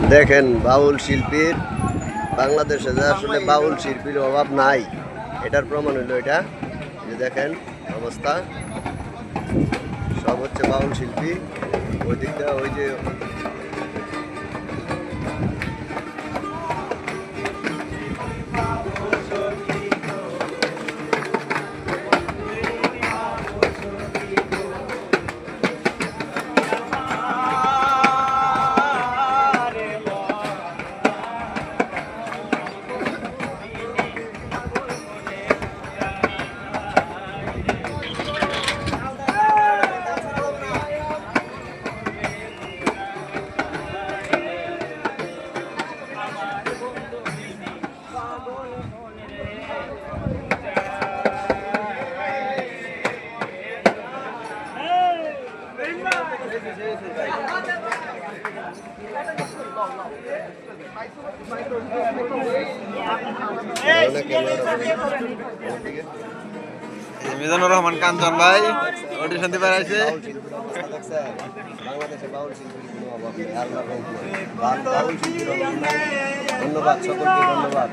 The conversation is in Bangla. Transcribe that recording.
দেখেন বাউল শিল্পীর বাংলাদেশে যে আসলে বাউল শিল্পীর অভাব নাই, এটার প্রমাণ হইলো এটা যে দেখেন অবস্থা সব হচ্ছে বাউল শিল্পী। ওই দিকটা ওই যে মিজানুর রহমান কাঞ্চন ভাই অডিশন দিতে পারাইছে। বাংলাদেশে বাউল শিল্পীর কোনো অভাব নেই, আল্লাহর রহমতে। বাউল শিল্পীর অভাব নাই। ধন্যবাদ সকলকে, ধন্যবাদ।